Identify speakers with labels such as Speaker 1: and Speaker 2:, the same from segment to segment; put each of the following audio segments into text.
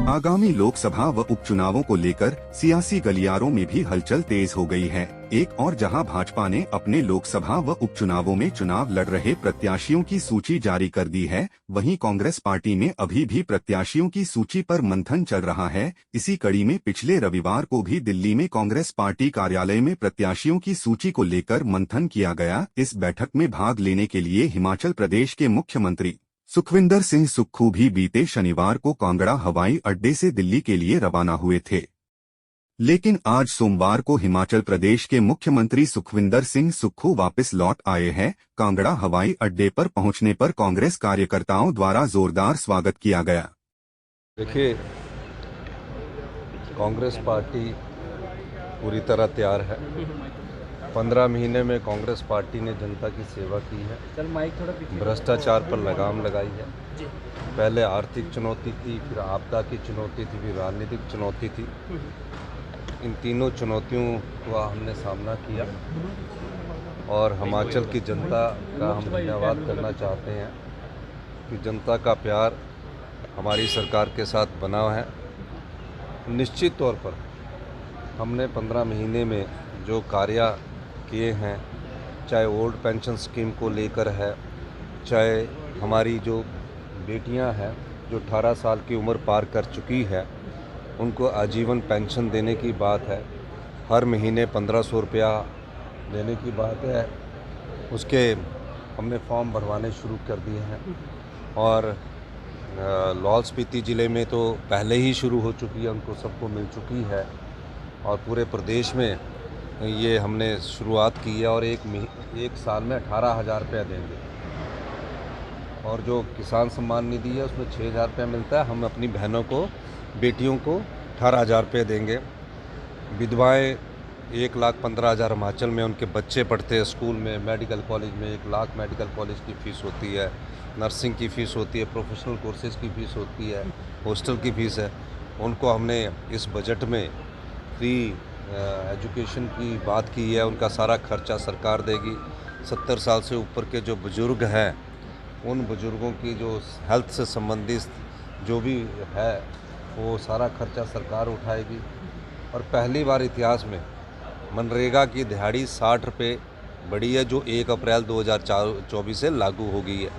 Speaker 1: आगामी लोकसभा व उपचुनावों को लेकर सियासी गलियारों में भी हलचल तेज हो गई है। एक और जहां भाजपा ने अपने लोकसभा व उपचुनावों में चुनाव लड़ रहे प्रत्याशियों की सूची जारी कर दी है, वहीं कांग्रेस पार्टी में अभी भी प्रत्याशियों की सूची पर मंथन चल रहा है। इसी कड़ी में पिछले रविवार को भी दिल्ली में कांग्रेस पार्टी कार्यालय में प्रत्याशियों की सूची को लेकर मंथन किया गया। इस बैठक में भाग लेने के लिए हिमाचल प्रदेश के मुख्यमंत्री सुखविंदर सिंह सुक्खू भी बीते शनिवार को कांगड़ा हवाई अड्डे से दिल्ली के लिए रवाना हुए थे, लेकिन आज सोमवार को हिमाचल प्रदेश के मुख्यमंत्री सुखविंदर सिंह सुक्खू वापस लौट आए हैं। कांगड़ा हवाई अड्डे पर पहुंचने पर कांग्रेस कार्यकर्ताओं द्वारा जोरदार स्वागत किया गया।
Speaker 2: देखिए, कांग्रेस पार्टी पूरी तरह तैयार है। 15 महीने में कांग्रेस पार्टी ने जनता की सेवा की है, भ्रष्टाचार पर लगाम लगाई है। पहले आर्थिक चुनौती थी, फिर आपदा की चुनौती थी, फिर राजनीतिक चुनौती थी। इन तीनों चुनौतियों का हमने सामना किया और हिमाचल की जनता का हम धन्यवाद करना चाहते हैं कि जनता का प्यार हमारी सरकार के साथ बना है। निश्चित तौर पर हमने 15 महीने में जो कार्य किए हैं, चाहे ओल्ड पेंशन स्कीम को लेकर है, चाहे हमारी जो बेटियां हैं जो 18 साल की उम्र पार कर चुकी है उनको आजीवन पेंशन देने की बात है, हर महीने 1500 रुपया देने की बात है, उसके हमने फॉर्म भरवाने शुरू कर दिए हैं। और लाहौल स्पीति ज़िले में तो पहले ही शुरू हो चुकी है, उनको सबको मिल चुकी है और पूरे प्रदेश में ये हमने शुरुआत की है और एक साल में 18,000 रुपया देंगे। और जो किसान सम्मान निधि है उसमें 6,000 रुपया मिलता है। हम अपनी बहनों को, बेटियों को 18,000 रुपये देंगे। विधवाएँ 1,15,000 हिमाचल में उनके बच्चे पढ़ते हैं स्कूल में, मेडिकल कॉलेज में 1 लाख मेडिकल कॉलेज की फ़ीस होती है, नर्सिंग की फ़ीस होती है, प्रोफेशनल कोर्सेज़ की फ़ीस होती है, हॉस्टल की फ़ीस है। उनको हमने इस बजट में फ्री एजुकेशन की बात की है, उनका सारा खर्चा सरकार देगी। 70 साल से ऊपर के जो बुज़ुर्ग हैं उन बुज़ुर्गों की जो हेल्थ से संबंधित जो भी है वो सारा खर्चा सरकार उठाएगी। और पहली बार इतिहास में मनरेगा की दिहाड़ी 60 रुपये बढ़ी है, जो 1 अप्रैल 2024 से लागू हो गई है।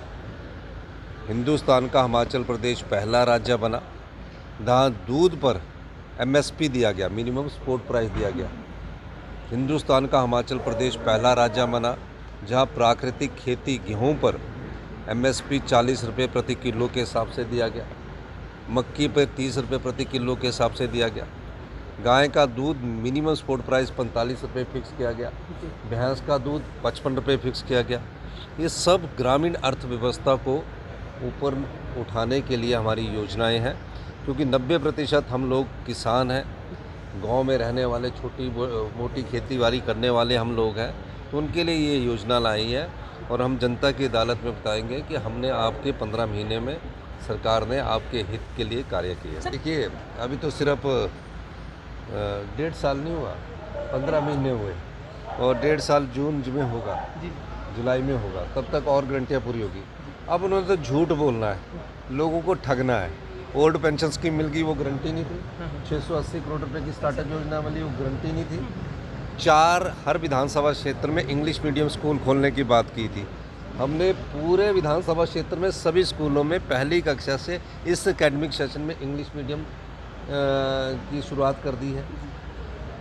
Speaker 2: हिंदुस्तान का हिमाचल प्रदेश पहला राज्य बना जहाँ दूध पर MSP दिया गया, मिनिमम सपोर्ट प्राइस दिया गया। हिंदुस्तान का हिमाचल प्रदेश पहला राज्य बना जहां प्राकृतिक खेती गेहूं पर MSP 40 रुपये प्रति किलो के हिसाब से दिया गया, मक्की पर 30 रुपये प्रति किलो के हिसाब से दिया गया। गाय का दूध मिनिमम सपोर्ट प्राइस 45 रुपये फिक्स किया गया, भैंस का दूध 55 रुपये फिक्स किया गया। ये सब ग्रामीण अर्थव्यवस्था को ऊपर उठाने के लिए हमारी योजनाएँ हैं, क्योंकि 90% हम लोग किसान हैं, गांव में रहने वाले, छोटी मोटी खेतीबाड़ी करने वाले हम लोग हैं, तो उनके लिए ये योजना लाई है। और हम जनता की अदालत में बताएंगे कि हमने आपके 15 महीने में सरकार ने आपके हित के लिए कार्य किया। देखिए, अभी तो सिर्फ 1.5 साल नहीं हुआ, 15 महीने हुए और 1.5 साल जून में होगा, जुलाई में होगा, तब तक और गारंटियाँ पूरी होगी। अब उन्होंने तो झूठ बोलना है, लोगों को ठगना है। ओल्ड पेंशन स्कीम मिल गई, वो गारंटी नहीं थी। 680 करोड़ रुपए की स्टार्टअप योजना वाली, वो गारंटी नहीं थी। 4 हर विधानसभा क्षेत्र में इंग्लिश मीडियम स्कूल खोलने की बात की थी। हमने पूरे विधानसभा क्षेत्र में सभी स्कूलों में पहली कक्षा से इस एकेडमिक सेशन में इंग्लिश मीडियम की शुरुआत कर दी है।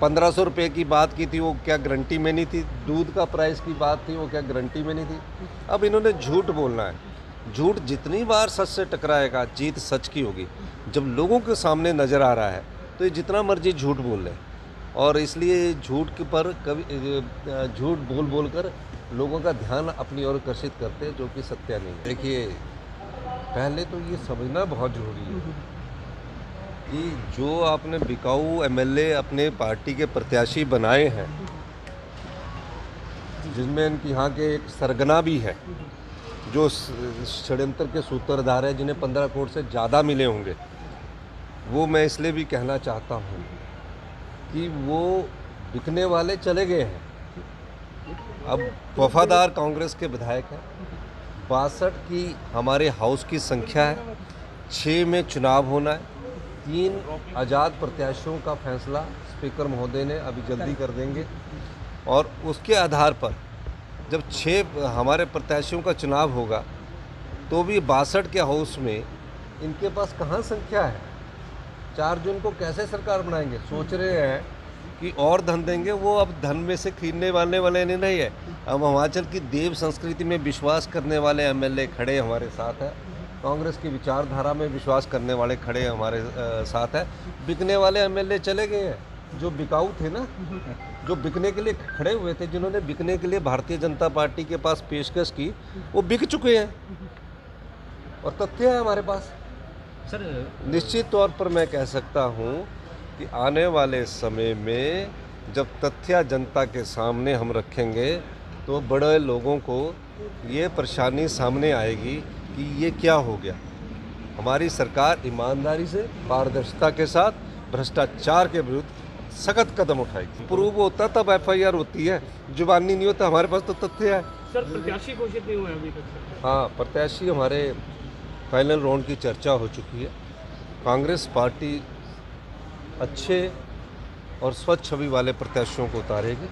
Speaker 2: 1500 रुपये की बात की थी, वो क्या गारंटी में नहीं थी। दूध का प्राइस की बात थी, वो क्या गारंटी में नहीं थी। अब इन्होंने झूठ बोलना है। झूठ जितनी बार सच से टकराएगा, जीत सच की होगी। जब लोगों के सामने नज़र आ रहा है तो ये जितना मर्जी झूठ बोल ले, और इसलिए झूठ के पर कभी झूठ बोल कर लोगों का ध्यान अपनी ओर आकर्षित करते हैं, जो कि सत्य नहीं है। देखिए, पहले तो ये समझना बहुत ज़रूरी है कि जो आपने बिकाऊ MLA अपने पार्टी के प्रत्याशी बनाए हैं, जिनमें इनके यहाँ के एक सरगना भी है जो षड्यंत्र के सूत्रधार है, जिन्हें 15 करोड़ से ज़्यादा मिले होंगे, वो मैं इसलिए भी कहना चाहता हूँ कि वो बिकने वाले चले गए हैं। अब वफादार कांग्रेस के विधायक हैं। 62 की हमारे हाउस की संख्या है, 6 में चुनाव होना है, 3 आज़ाद प्रत्याशियों का फैसला स्पीकर महोदय ने अभी जल्दी कर देंगे और उसके आधार पर जब 6 हमारे प्रत्याशियों का चुनाव होगा तो भी 62 के हाउस में इनके पास कहाँ संख्या है। 4 जून को कैसे सरकार बनाएंगे, सोच रहे हैं कि और धन देंगे। वो अब धन में से खरीदने वाले नहीं है। अब हिमाचल की देव संस्कृति में विश्वास करने वाले एमएलए खड़े हमारे साथ हैं, कांग्रेस की विचारधारा में विश्वास करने वाले खड़े हमारे साथ हैं। बिकने वाले एमएलए चले गए हैं, जो बिकाऊ थे ना, जो बिकने के लिए खड़े हुए थे, जिन्होंने बिकने के लिए भारतीय जनता पार्टी के पास पेशकश की, वो बिक चुके हैं और तथ्य है हमारे पास।
Speaker 3: सर
Speaker 2: निश्चित तौर पर मैं कह सकता हूँ कि आने वाले समय में जब तथ्य जनता के सामने हम रखेंगे तो बड़े लोगों को ये परेशानी सामने आएगी कि ये क्या हो गया। हमारी सरकार ईमानदारी से, पारदर्शिता के साथ भ्रष्टाचार के विरुद्ध सख्त कदम उठाएगी। प्रूव होता तब एफआईआर होती है, जुबानी नहीं होता। हमारे पास तो तथ्य है।
Speaker 3: सर प्रत्याशी घोषित नहीं हुए अभी तक?
Speaker 2: हाँ, प्रत्याशी हमारे फाइनल राउंड की चर्चा हो चुकी है। कांग्रेस पार्टी अच्छे और स्वच्छ छवि वाले प्रत्याशियों को उतारेगी।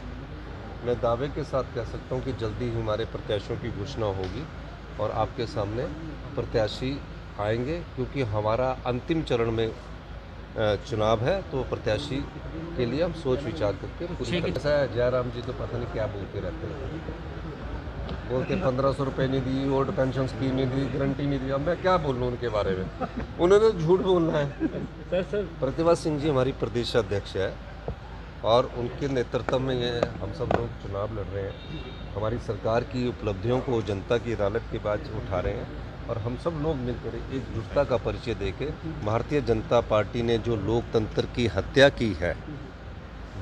Speaker 2: मैं दावे के साथ कह सकता हूं कि जल्दी ही हमारे प्रत्याशियों की घोषणा होगी और आपके सामने प्रत्याशी आएंगे, क्योंकि हमारा अंतिम चरण में चुनाव है। तो प्रत्याशी के लिए हम सोच विचार करके पूरी तरह से। जयराम जी तो पता नहीं क्या बोलते रहते हैं, बोलते 1500 रुपये नहीं दी, ओल्ड पेंशन स्कीम नहीं दी, गारंटी नहीं दी। अब मैं क्या बोलूँ उनके बारे में, उन्होंने तो झूठ बोलना है।
Speaker 3: सर
Speaker 2: प्रतिभा सिंह जी हमारी प्रदेश अध्यक्ष है और उनके नेतृत्व में ये हम सब लोग चुनाव लड़ रहे हैं। हमारी सरकार की उपलब्धियों को जनता की अदालत के बाद उठा रहे हैं और हम सब लोग मिलकर एकजुटता का परिचय देके भारतीय जनता पार्टी ने जो लोकतंत्र की हत्या की है,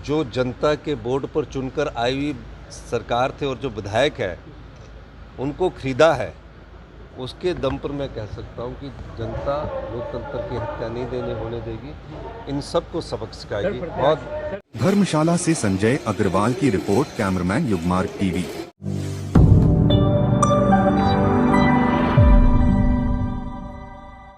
Speaker 2: जो जनता के बोर्ड पर चुनकर आई हुई सरकार थे और जो विधायक है उनको खरीदा है, उसके दम पर मैं कह सकता हूं कि जनता लोकतंत्र की हत्या नहीं होने देगी। इन सबको सबक सिखाएगी। बहुत
Speaker 1: धर्मशाला से संजय अग्रवाल की रिपोर्ट, कैमरामैन युगमार्ग टीवी।